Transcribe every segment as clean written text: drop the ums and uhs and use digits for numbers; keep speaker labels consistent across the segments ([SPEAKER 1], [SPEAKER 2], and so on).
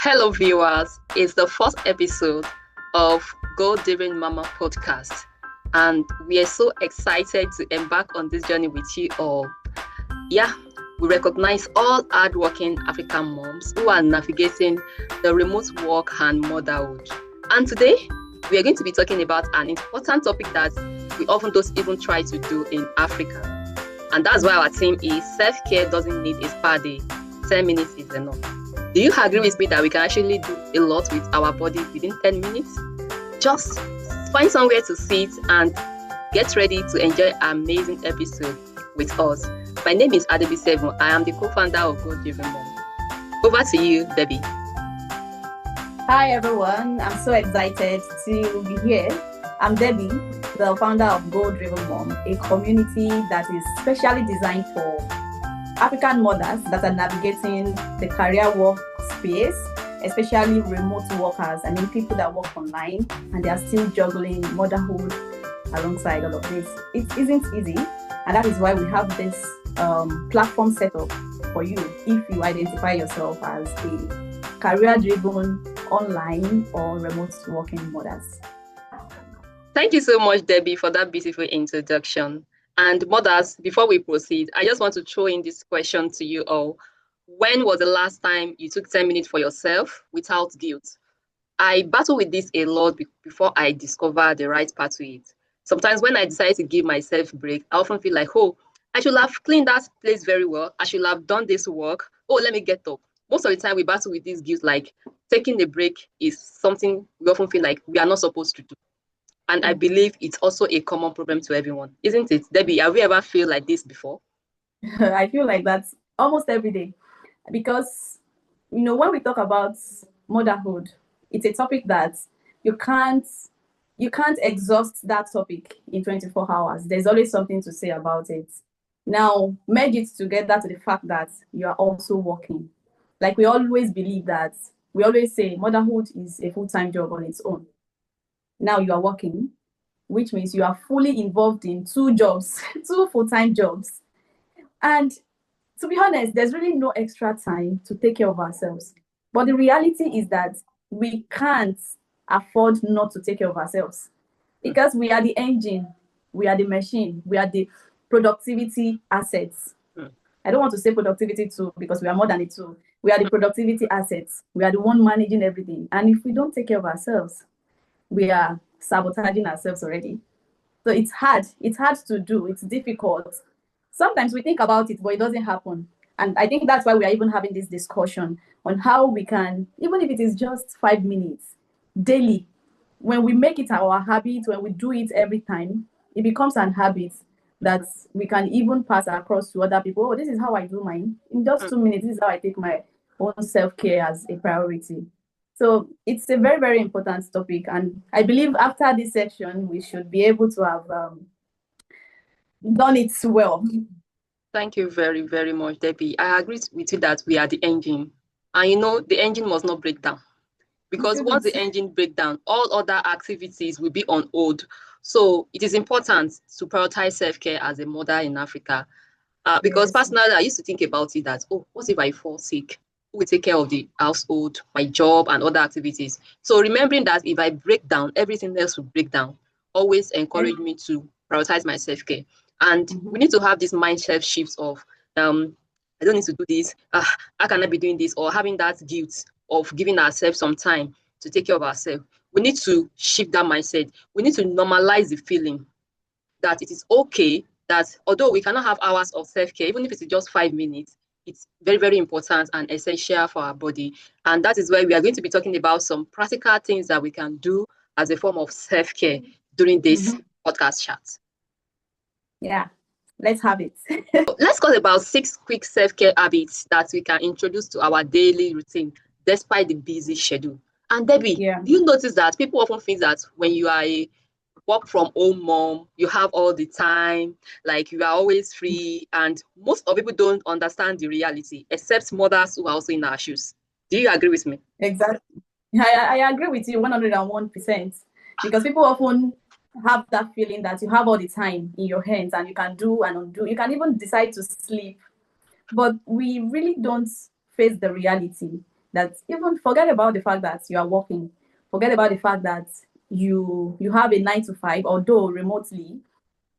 [SPEAKER 1] Hello, viewers. It's the first episode of GoalDriven Mama podcast, and we are so excited to embark on this journey with you all. Yeah, we recognize all hardworking African moms who are navigating the remote work and motherhood. And today, we are going to be talking about an important topic that we often don't even try to do in Africa. And that's why our theme is self-care doesn't need a spa day. 10 minutes is enough. Do you agree with me that we can actually do a lot with our body within 10 minutes? Just find somewhere to sit and get ready to enjoy an amazing episode with us. My name is Adebi Seven. I am the co-founder of GoalDriven Mom. Over to you, Debbie.
[SPEAKER 2] Hi everyone, I'm so excited to be here. I'm Debbie, the founder of GoalDriven Mom, a community that is specially designed for African mothers that are navigating the career work space, especially remote workers. I mean, people that work online and they are still juggling motherhood alongside all of this. It isn't easy, and that is why we have this platform set up for you if you identify yourself as a career-driven online or remote working mothers.
[SPEAKER 1] Thank you so much, Debbie, for that beautiful introduction. And mothers, before we proceed, I just want to throw in this question to you all. When was the last time you took 10 minutes for yourself without guilt? I battle with this a lot before I discover the right path to it. Sometimes when I decide to give myself a break, I often feel like, oh, I should have cleaned that place very well. I should have done this work. Oh, let me get up. Most of the time we battle with this guilt, like taking a break is something we often feel like we are not supposed to do. And I believe it's also a common problem to everyone, isn't it? Debbie, have you ever felt like this before?
[SPEAKER 2] I feel like that almost every day because, when we talk about motherhood, it's a topic that you can't exhaust that topic in 24 hours. There's always something to say about it. Now, merge it together to the fact that you are also working. Like we always believe that, we always say motherhood is a full-time job on its own. Now you are working, which means you are fully involved in two jobs, two full-time jobs. And to be honest, there's really no extra time to take care of ourselves. But the reality is that we can't afford not to take care of ourselves because we are the engine, we are the machine, we are the productivity assets. I don't want to say productivity tool because we are more than a tool. We are the productivity assets. We are the one managing everything. And if we don't take care of ourselves, we are sabotaging ourselves already. So it's hard to do, it's difficult. Sometimes we think about it, but it doesn't happen. And I think that's why we are even having this discussion on how we can, even if it is just 5 minutes daily, when we make it our habit, when we do it every time, it becomes an habit that we can even pass across to other people. Oh, this is how I do mine. In just 2 minutes, this is how I take my own self-care as a priority. So it's a very, very important topic. And I believe after this section, we should be able to have done it well.
[SPEAKER 1] Thank you very, very much, Debbie. I agree with you that we are the engine. And the engine must not break down. Because once the engine breaks down, all other activities will be on hold. So it is important to prioritize self-care as a mother in Africa. Because personally, I used to think about it that, what if I fall sick? Who will take care of the household, my job, and other activities? So remembering that if I break down, everything else will break down, always encourage me to prioritize my self-care. And we need to have this mindset shift of, I don't need to do this. How can I be doing this? Or having that guilt of giving ourselves some time to take care of ourselves. We need to shift that mindset. We need to normalize the feeling that it is okay that although we cannot have hours of self-care, even if it's just 5 minutes, it's very, very important and essential for our body. And that is why we are going to be talking about some practical things that we can do as a form of self-care during this podcast chat.
[SPEAKER 2] Yeah, let's have it.
[SPEAKER 1] Let's talk about 6 quick self-care habits that we can introduce to our daily routine despite the busy schedule. And Debbie, do you notice that people often think that when you are a work from home mom, you have all the time, like you are always free, and most of people don't understand the reality, except mothers who are also in our shoes. Do you agree with me?
[SPEAKER 2] Exactly. I agree with you 101% because people often have that feeling that you have all the time in your hands and you can do and undo. You can even decide to sleep, but we really don't face the reality. that even forget about the fact that you are working, forget about the fact that you have a 9 to 5, although remotely,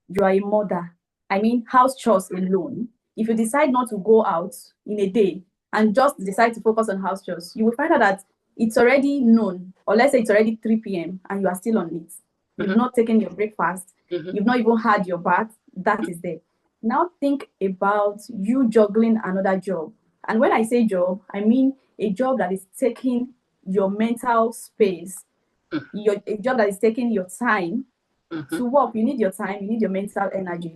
[SPEAKER 2] you are a mother. I mean, house chores alone. If you decide not to go out in a day and just decide to focus on house chores, you will find out that it's already noon, or let's say it's already 3 p.m. and you are still on it. You've not taken your breakfast, you've not even had your bath. That is there. Now think about you juggling another job. And when I say job, I mean a job that is taking your mental space, a job that is taking your time. To work, you need your time, you need your mental energy.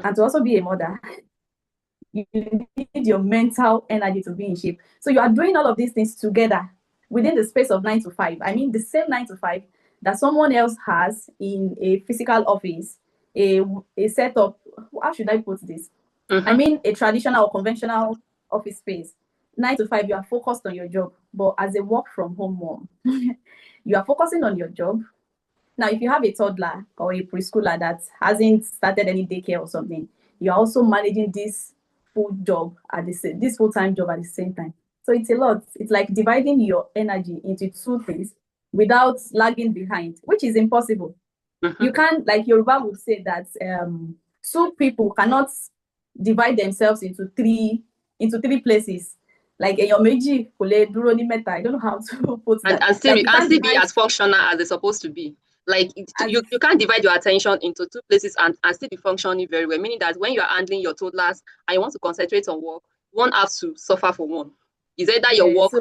[SPEAKER 2] And to also be a mother, you need your mental energy to be in shape. So you are doing all of these things together within the space of 9 to 5. I mean, the same 9 to 5 that someone else has in a physical office, a setup. How should I put this? I mean, a traditional or conventional office space. 9 to 5, you are focused on your job. But as a work from home mom, you are focusing on your job. Now, if you have a toddler or a preschooler that hasn't started any daycare or something, you're also managing this full-time job at the same time. So it's a lot. It's like dividing your energy into two things without lagging behind, which is impossible. You can't, like Yoruba would say that two people cannot divide themselves into three places. Like your meji kole duro ni meta. I don't know how to put that.
[SPEAKER 1] And still, be as functional as they're supposed to be. Like you can't divide your attention into two places and still be functioning very well. Meaning that when you are handling your toddlers and you want to concentrate on work, one has to suffer for one. Is either your work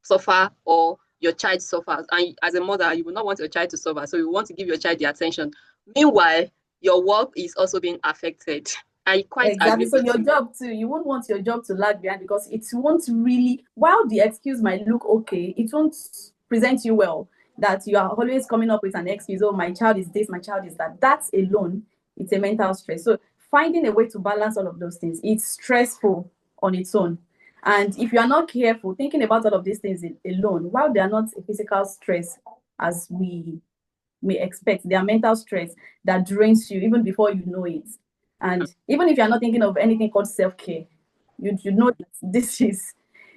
[SPEAKER 1] suffer or your child suffers. And as a mother, you will not want your child to suffer. So you want to give your child the attention. Meanwhile, your work is also being affected. I quite agree
[SPEAKER 2] So
[SPEAKER 1] with
[SPEAKER 2] your
[SPEAKER 1] you.
[SPEAKER 2] job too, you won't want your job to lag behind because it won't really, while the excuse might look okay, it won't present you well. That you are always coming up with an excuse, oh, my child is this, my child is that. That alone, it's a mental stress. So finding a way to balance all of those things, it's stressful on its own. And if you are not careful, thinking about all of these things alone, while they are not a physical stress as we may expect, they are mental stress that drains you even before you know it. And even if you're not thinking of anything called self-care, you know that this is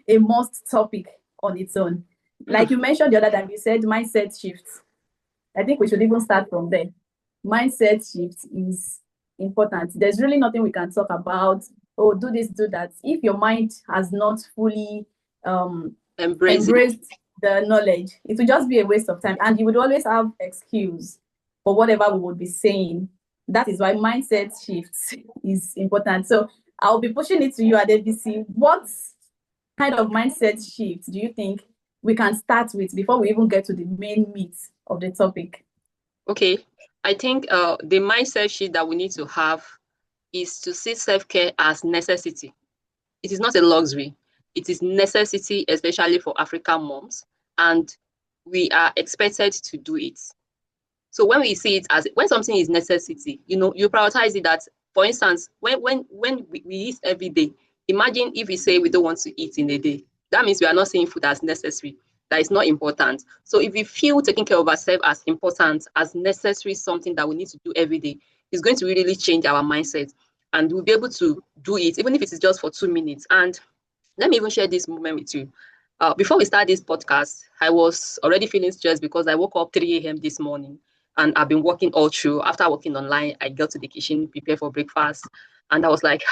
[SPEAKER 2] a must topic on its own. Like you mentioned the other time, you said mindset shifts. I think we should even start from there. Mindset shift is important. There's really nothing we can talk about, oh, do this, do that, if your mind has not fully embraced the knowledge. It would just be a waste of time. And you would always have excuse for whatever we would be saying. That is why mindset shifts is important. So I'll be pushing it to you at ABC. What kind of mindset shift do you think we can start with before we even get to the main meat of the topic?
[SPEAKER 1] Okay, I think the mindset shift that we need to have is to see self-care as necessity. It is not a luxury. It is necessity, especially for African moms, and we are expected to do it. So when we see it as, when something is necessity, you prioritize it. That, for instance, when we eat every day, imagine if we say we don't want to eat in a day. That means we are not seeing food as necessary. That is not important. So if we feel taking care of ourselves as important, as necessary, something that we need to do every day, it's going to really change our mindset. And we'll be able to do it, even if it is just for 2 minutes. And let me even share this moment with you. Before we start this podcast, I was already feeling stressed because I woke up 3 a.m. this morning and I've been working all through. After working online, I got to the kitchen, prepare for breakfast. And I was like,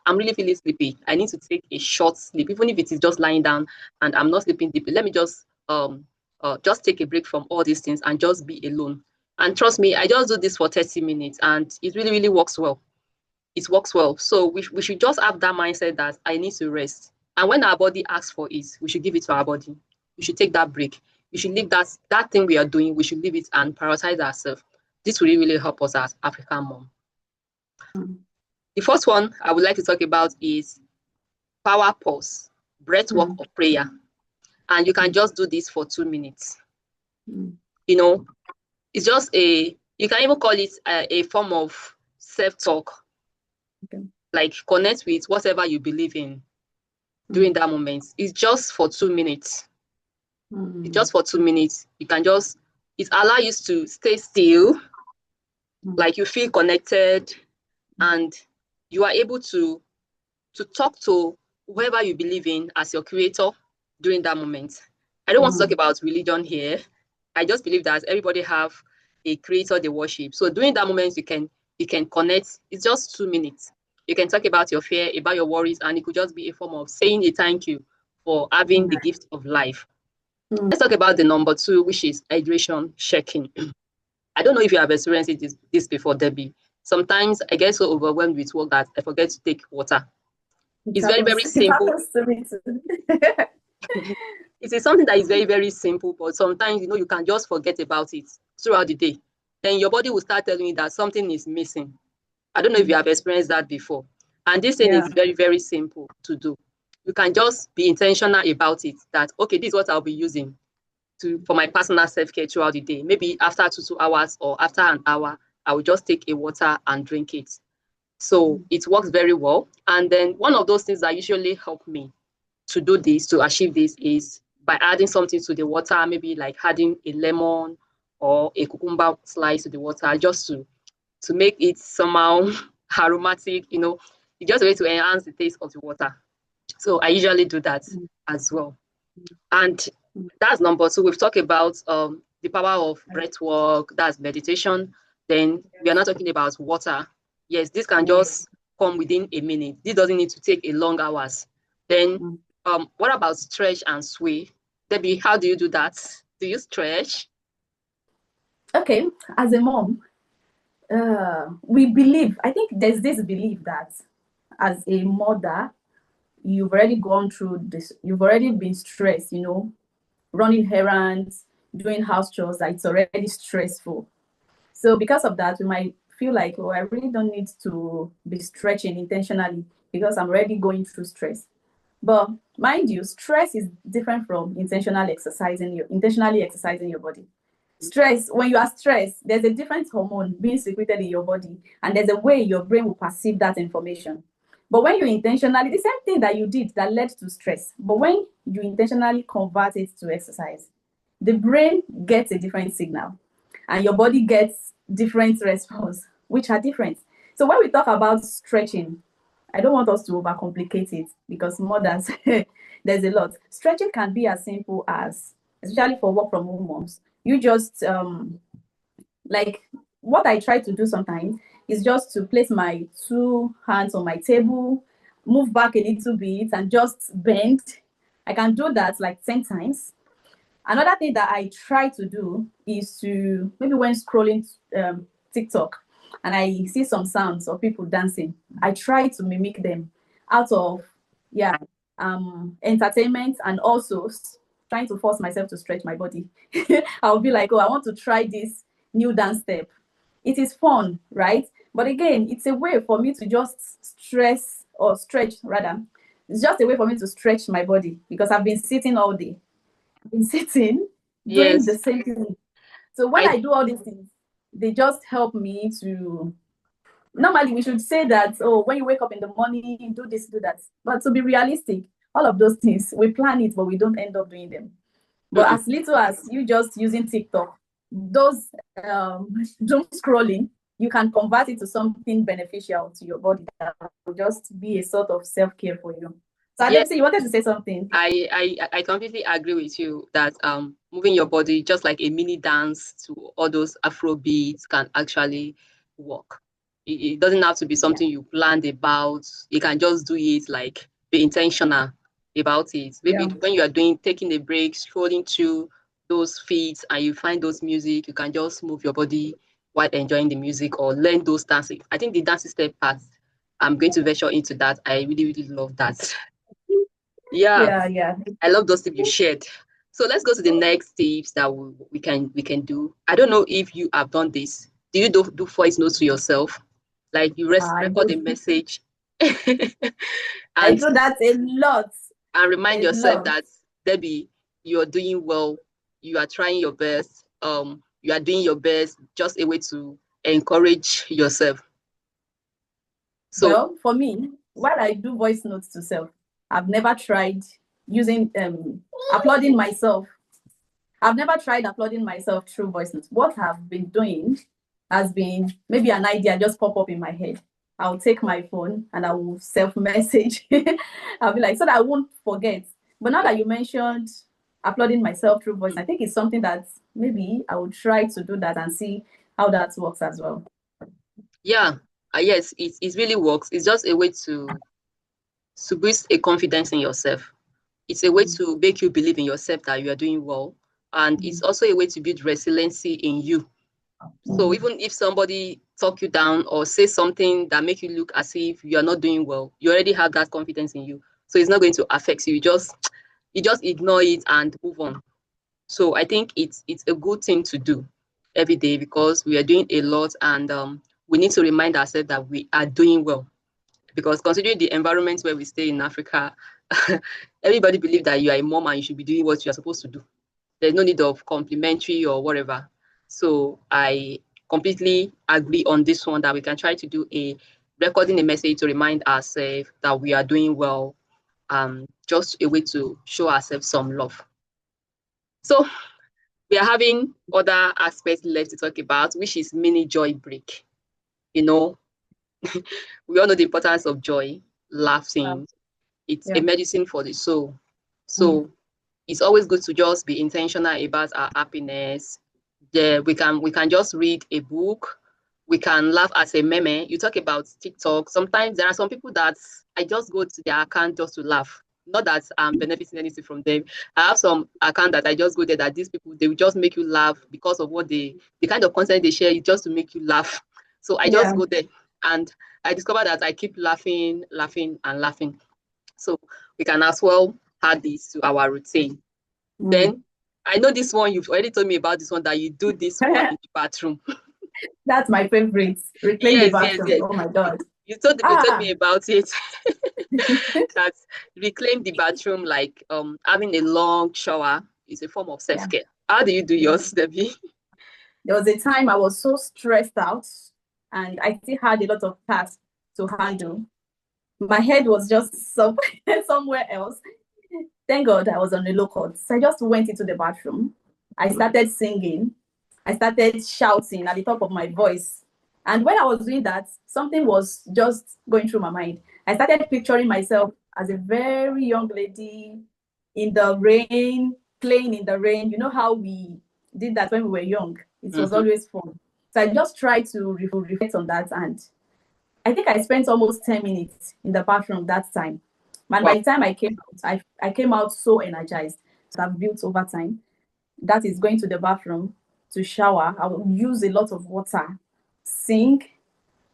[SPEAKER 1] I'm really feeling sleepy. I need to take a short sleep, even if it is just lying down and I'm not sleeping deeply. Let me just take a break from all these things and just be alone. And trust me, I just do this for 30 minutes and it really, really works well. It works well. So we should just have that mindset that I need to rest. And when our body asks for it, we should give it to our body. We should take that break. We should leave that thing we are doing. We should leave it and prioritize ourselves. This will really help us as African mom. The first one I would like to talk about is power pause, breathwork or prayer. And you can just do this for 2 minutes. It's just you can even call it a form of self-talk. Okay. Like connect with whatever you believe in during that moment. It's just for 2 minutes. It's just for 2 minutes. You can just, it allows you to stay still, like you feel connected, and you are able to talk to whoever you believe in as your creator, during that moment. I don't want to talk about religion here. I just believe that everybody have a creator they worship. So during that moment, you can connect. It's just 2 minutes. You can talk about your fear, about your worries, and it could just be a form of saying a thank you for having the gift of life. Let's talk about the number 2, which is hydration checking. I don't know if you have experienced this before, Debbie. Sometimes I get so overwhelmed with work that I forget to take water. It's very, very
[SPEAKER 2] It
[SPEAKER 1] simple.
[SPEAKER 2] happens to me too.
[SPEAKER 1] It is something that is very, very simple, but sometimes, you can just forget about it throughout the day. Then your body will start telling you that something is missing. I don't know if you have experienced that before. And this thing is very, very simple to do. You can just be intentional about it, that, okay, this is what I'll be using for my personal self-care throughout the day. Maybe after 2 hours or after an hour, I will just take a water and drink it. So it works very well. And then one of those things that usually help me to do this, to achieve this, is by adding something to the water, maybe like adding a lemon or a cucumber slice to the water, just to make it somehow aromatic, it's just a way to enhance the taste of the water. So I usually do that as well. And that's number 2. We've talked about the power of breath work, that's meditation. Then we are not talking about water. Yes, this can just come within a minute. This doesn't need to take a long hours. Then what about stretch and sway? Debbie, how do you do that? Do you stretch?
[SPEAKER 2] Okay, as a mom, I think there's this belief that as a mother, you've already gone through this, you've already been stressed, running errands, doing house chores, that it's already stressful. So because of that, we might feel like, oh, I really don't need to be stretching intentionally because I'm already going through stress. But mind you, stress is different from intentionally exercising your body. Stress, when you are stressed, there's a different hormone being secreted in your body, and there's a way your brain will perceive that information. But when you intentionally, the same thing that you did that led to stress, but when you intentionally convert it to exercise, the brain gets a different signal and your body gets different response, which are different. So when we talk about stretching, I don't want us to overcomplicate it because mothers, there's a lot. Stretching can be as simple as, especially for work from home moms, you just, like what I try to do sometimes is just to place my 2 hands on my table, move back a little bit and just bend. I can do that like 10 times. Another thing that I try to do is to, maybe when scrolling TikTok and I see some sounds of people dancing, I try to mimic them out of entertainment, and also trying to force myself to stretch my body. I'll be like, oh, I want to try this new dance step. It is fun, right? But again, it's a way for me to just stretch rather. It's just a way for me to stretch my body because I've been sitting all day. I've been sitting, doing the same thing. So when I do all these things, they just help me to, normally we should say that, oh, when you wake up in the morning, do this, do that. But to be realistic, all of those things, we plan it, but we don't end up doing them. But as little as you just using TikTok, those doom scrolling, you can convert it to something beneficial to your body that will just be a sort of self-care for you. So I didn't say you wanted to say something.
[SPEAKER 1] I completely agree with you that moving your body just like a mini dance to all those Afro beats can actually work. It doesn't have to be something you planned about. You can just do it, like be intentional about it. Maybe when you are taking a break, scrolling through those feeds and you find those music, you can just move your body while enjoying the music or learn those dances. I think the dancing step part, I'm going to venture into that. I really, really love that. Yeah. I love those tips you shared. So let's go to the next tips that we can do. I don't know if you have done this. Do you do voice notes to yourself? Like you record a message
[SPEAKER 2] I do that a lot.
[SPEAKER 1] And remind yourself that, Debbie, you're doing well. You are trying your best. You are doing your best. Just a way to encourage yourself.
[SPEAKER 2] So, well, for me, while I do voice notes to self, I've never tried using applauding myself. I've never tried applauding myself through voice notes. What I've been doing has been maybe an idea just pop up in my head. I'll take my phone and I will self-message. I'll be like, so that I won't forget. But now that you mentioned applauding myself through voice, I think it's something that maybe I would try to do that and see how that works as well.
[SPEAKER 1] Yeah, yes, it really works. It's just a way to boost a confidence in yourself. It's a way to make you believe in yourself that you are doing well. And it's also a way to build resiliency in you. So even if somebody talk you down or say something that make you look as if you are not doing well, you already have that confidence in you. So it's not going to affect you. You just ignore it and move on. So I think it's a good thing to do every day because we are doing a lot and we need to remind ourselves that we are doing well. Because considering the environment where we stay in Africa, everybody believes that you are a mom and you should be doing what you are supposed to do. There's no need of complimentary or whatever. So I completely agree on this one that we can try to do a recording a message to remind ourselves that we are doing well. Just a way to show ourselves some love. So we are having other aspects left to talk about, which is mini joy break. You know, we all know the importance of joy, laughing. It's a
[SPEAKER 2] Yeah.
[SPEAKER 1] medicine for the soul.
[SPEAKER 2] Mm.
[SPEAKER 1] So it's always good to just be intentional about our happiness. We can just read a book. We can laugh at a meme. You talk about TikTok. Sometimes there are some people that I just go to their account just to laugh. Not that I'm benefiting anything from them. I have some account that I just go there that these people they will just make you laugh because of what the kind of content they share is just to make you laugh. So I just
[SPEAKER 2] Yeah.
[SPEAKER 1] go there and I discover that I keep laughing, laughing, and laughing. So we can as well add this to our routine.
[SPEAKER 2] Mm.
[SPEAKER 1] Then I know this one, you've already told me about this one that you do this one in the bathroom.
[SPEAKER 2] That's my favorite. Reclaim the
[SPEAKER 1] Yes, yes,
[SPEAKER 2] bathroom.
[SPEAKER 1] yes.
[SPEAKER 2] Oh my God.
[SPEAKER 1] You told me
[SPEAKER 2] Ah,
[SPEAKER 1] about it. That reclaim the bathroom like having a long shower is a form of
[SPEAKER 2] yeah.
[SPEAKER 1] self-care. How do you do
[SPEAKER 2] Yeah.
[SPEAKER 1] yours, Debbie?
[SPEAKER 2] There was a time I was so stressed out and I still had a lot of tasks to handle. My head was just somewhere else. Thank God I was on the low cord. So I just went into the bathroom. I started singing. I started shouting at the top of my voice. And when I was doing that, something was just going through my mind. I started picturing myself as a very young lady in the rain, playing in the rain. You know how we did that when we were young? It was
[SPEAKER 1] Mm-hmm.
[SPEAKER 2] always fun. So I just tried to reflect on that. And I think I spent almost 10 minutes in the bathroom that time. And
[SPEAKER 1] Wow.
[SPEAKER 2] by the time I came out, I came out so energized. So I've built over time. That is going to the bathroom to shower. I will use a lot of water, sing,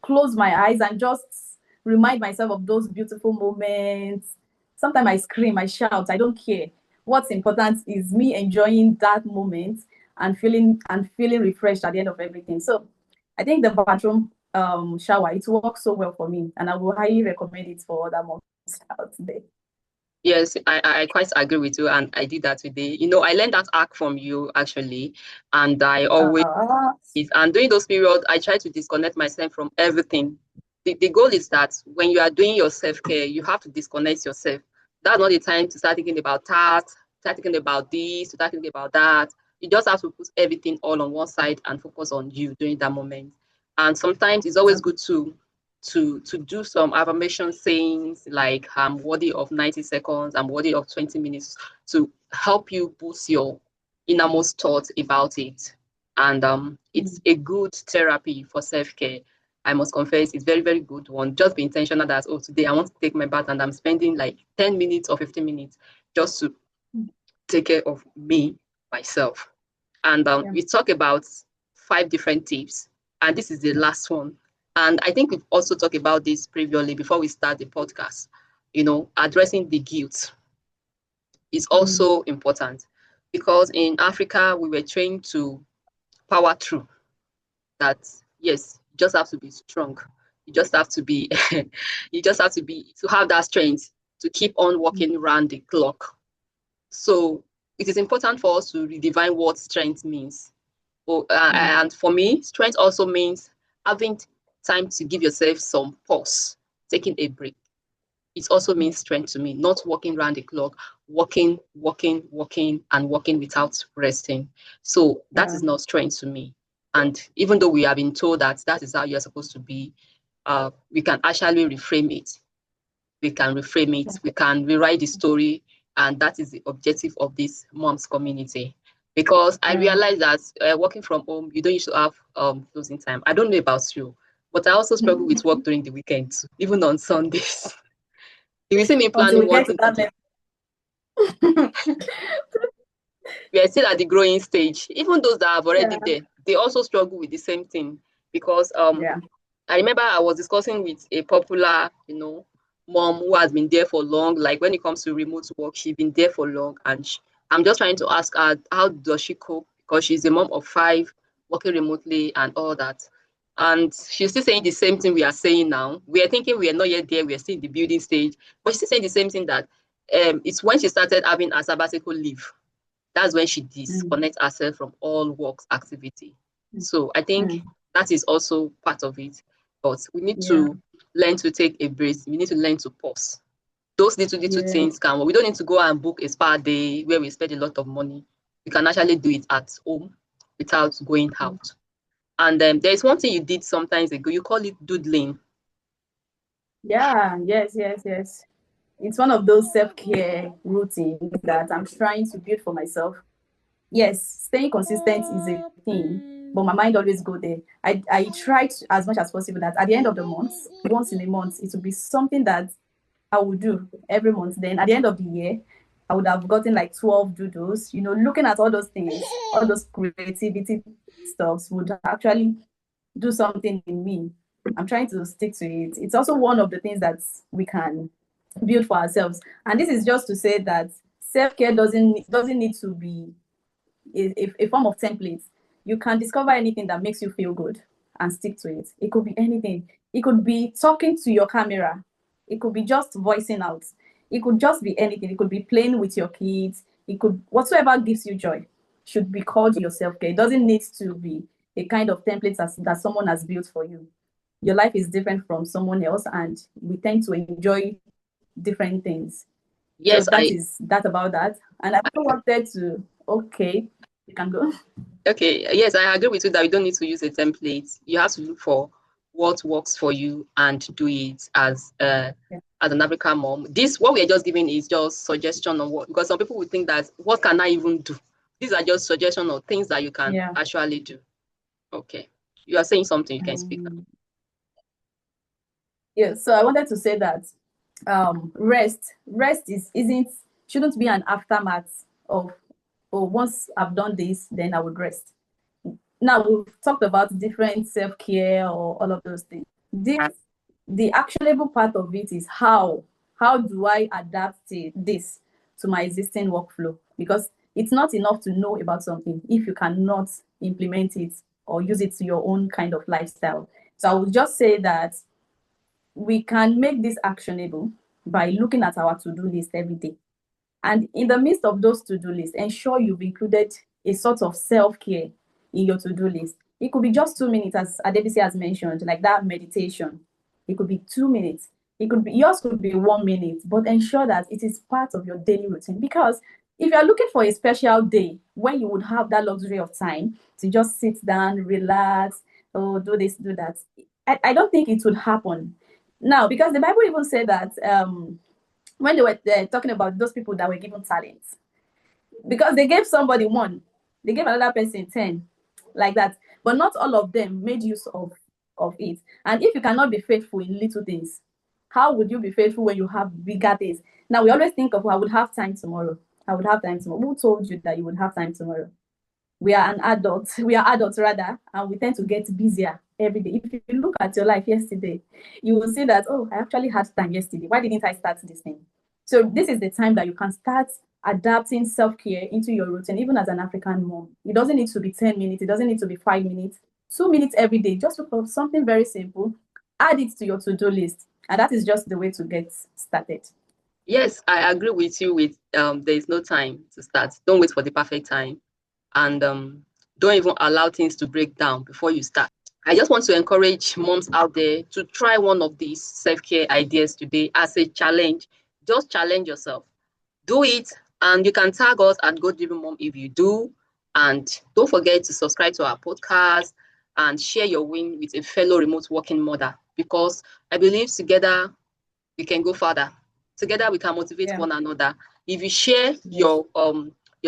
[SPEAKER 2] close my eyes, and just remind myself of those beautiful moments. Sometimes I scream, I shout, I don't care. What's important is me enjoying that moment and feeling refreshed at the end of everything. So I think the bathroom shower, it works so well for me, and I will highly recommend it for other moms out there.
[SPEAKER 1] Yes, I quite agree with you, and I did that today. I learned that hack from you actually, and I always
[SPEAKER 2] Uh,
[SPEAKER 1] and during those periods, I try to disconnect myself from everything. The goal is that when you are doing your self-care, you have to disconnect yourself. That's not the time to start thinking about tasks, start thinking about this, start thinking about that. You just have to put everything all on one side and focus on you during that moment. And sometimes it's always good to do some affirmation sayings like I'm worthy of 90 seconds, I'm worthy of 20 minutes to help you boost your innermost thoughts about it. And it's a good therapy for self-care. I must confess, it's very, very good one. Just be intentional that, oh, today I want to take my bath and I'm spending like 10 minutes or 15 minutes just to take care of me, myself. And
[SPEAKER 2] yeah.
[SPEAKER 1] we talk about 5 different tips. And this is the last one. And I think we've also talked about this previously before we start the podcast. Addressing the guilt is also important because in Africa, we were trained to power through that. Yes, you just have to be strong. You just have to be, to have that strength to keep on walking around the clock. So it is important for us to redefine what strength means. And for me, strength also means having time to give yourself some pause, taking a break. It also means strength to me, not walking around the clock, walking, walking, walking, and walking without resting. So that
[SPEAKER 2] Yeah.
[SPEAKER 1] is not strength to me. And even though we have been told that that is how you're supposed to be, we can actually reframe it. We can reframe it. We can rewrite the story And that is the objective of this moms community. Because I realize that working from home, you don't used to have closing time. I don't know about you, but I also struggle with work during the weekends, even on Sundays. If you see me
[SPEAKER 2] Until
[SPEAKER 1] planning
[SPEAKER 2] we
[SPEAKER 1] one
[SPEAKER 2] get to
[SPEAKER 1] thing or
[SPEAKER 2] that
[SPEAKER 1] the
[SPEAKER 2] level.
[SPEAKER 1] we are still at the growing stage. Even those that have already
[SPEAKER 2] Yeah.
[SPEAKER 1] there, they also struggle with the same thing. Because
[SPEAKER 2] Yeah.
[SPEAKER 1] I remember I was discussing with a popular, mom who has been there for long. Like when it comes to remote work, she's been there for long, and I'm just trying to ask her how does she cope because she's a mom of 5, working remotely and all that. And she's still saying the same thing we are saying now. We are thinking we are not yet there. We are still in the building stage, but she's still saying the same thing that it's when she started having a sabbatical leave. That's when she disconnects herself from all works activity. So I think that is also part of it. But we need
[SPEAKER 2] Yeah.
[SPEAKER 1] to learn to take a break. We need to learn to pause. Those little
[SPEAKER 2] Yeah.
[SPEAKER 1] things can. We don't need to go and book a spa day where we spend a lot of money. We can actually do it at home without going out. And there is one thing you did sometimes ago. You call it doodling.
[SPEAKER 2] Yeah. Yes. Yes. Yes. It's one of those self-care routines that I'm trying to build for myself. Yes, staying consistent is a thing, but my mind always go there. I try to, as much as possible, that at the end of the month, once in a month, it will be something that I would do every month. Then at the end of the year, I would have gotten like 12 doodles. Looking at all those things, all those creativity stuffs would actually do something in me. I'm trying to stick to it. It's also one of the things that we can build for ourselves. And this is just to say that self-care doesn't need to be a form of template. You can discover anything that makes you feel good and stick to it. It could be anything. It could be talking to your camera. It could be just voicing out. It could just be anything. It could be playing with your kids. It could, whatsoever gives you joy should be called your self-care. It doesn't need to be a kind of template that someone has built for you. Your life is different from someone else, and we tend to enjoy different things. So
[SPEAKER 1] Yes,
[SPEAKER 2] that about that. And I also wanted to, okay, you can go.
[SPEAKER 1] okay. Yes, I agree with you that you don't need to use a template. You have to look for what works for you and do it as an African mom. This what we are just giving is just suggestion on what, because some people would think that what can I even do? These are just suggestion of things that you can
[SPEAKER 2] Yeah.
[SPEAKER 1] actually do. Okay. You are saying something, you can speak now.
[SPEAKER 2] Yeah. So I wanted to say that rest isn't shouldn't be an aftermath of, oh, once I've done this, then I would rest. Now we've talked about different self-care or all of those things. The actionable part of it is how do I adapt this to my existing workflow? Because it's not enough to know about something if you cannot implement it or use it to your own kind of lifestyle. So I would just say that we can make this actionable by looking at our to-do list every day. And in the midst of those to-do lists, ensure you've included a sort of self-care in your to-do list. It could be just 2 minutes, as Adebisi has mentioned, like that meditation. It could be 2 minutes. Yours could be 1 minute, but ensure that it is part of your daily routine. Because if you're looking for a special day when you would have that luxury of time to just sit down, relax, or do this, do that, I don't think it would happen. Now, because the Bible even said that when they were talking about those people that were given talents, because they gave somebody one, they gave another person 10, like that, but not all of them made use of it. And if you cannot be faithful in little things, how would you be faithful when you have bigger things? Now we always think of, I would have time tomorrow. I would have time tomorrow. Who told you that you would have time tomorrow? We are adults rather, and we tend to get busier every day. If you look at your life yesterday, you will see that, oh, I actually had time yesterday. Why didn't I start this thing? So this is the time that you can start adapting self-care into your routine, even as an African mom. It doesn't need to be 10 minutes. It doesn't need to be 5 minutes. 2 minutes every day. Just look for something very simple. Add it to your to-do list. And that is just the way to get started.
[SPEAKER 1] Yes, I agree with you with there is no time to start. Don't wait for the perfect time. And don't even allow things to break down before you start. I just want to encourage moms out there to try one of these self-care ideas today as a challenge. Just challenge yourself. Do it, and you can tag us at GoalDriven Mom if you do. And don't forget to subscribe to our podcast and share your win with a fellow remote working mother, because I believe together we can go further. Together we can motivate
[SPEAKER 2] Yeah.
[SPEAKER 1] one another. If you share your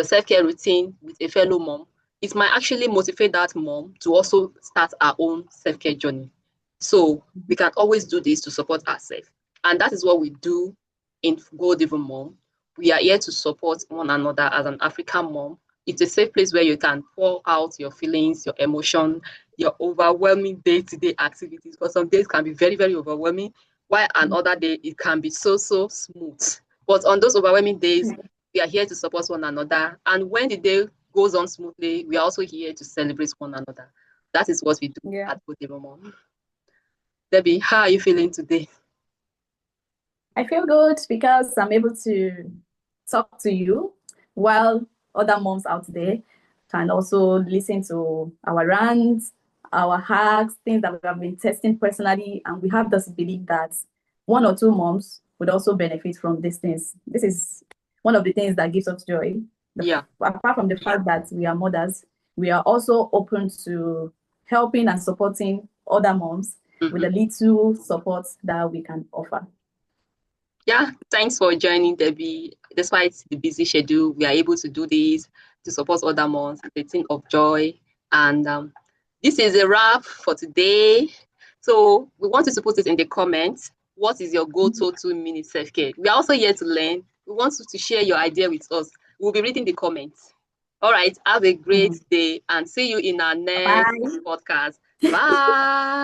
[SPEAKER 1] self-care routine with a fellow mom, it might actually motivate that mom to also start her own self-care journey. So we can always do this to support ourselves. And that is what we do in GoalDriven Mom. We are here to support one another as an African mom. It's a safe place where you can pour out your feelings, your emotion, your overwhelming day-to-day activities. Because some days can be very, very overwhelming, while another day it can be so smooth. But on those overwhelming days, we are here to support one another. And when the day goes on smoothly, we are also here to celebrate one another. That is what we do at GoalDriven Mom. Debbie, how are you feeling today?
[SPEAKER 2] I feel good because I'm able to talk to you while other moms out there can also listen to our rants, our hacks, things that we have been testing personally. And we have this belief that one or two moms would also benefit from these things. This is one of the things that gives us joy. Apart from the fact that we are mothers, we are also open to helping and supporting other moms with the little support that we can offer.
[SPEAKER 1] Yeah, thanks for joining, Debbie. Despite the busy schedule, we are able to do this to support other moms. It's a thing of joy. And this is a wrap for today. So we want you to put it in the comments. What is your go-to 2-minute self-care? We are also here to learn. We want you to share your idea with us. We'll be reading the comments. All right, have a great day and see you in our next podcast. Bye.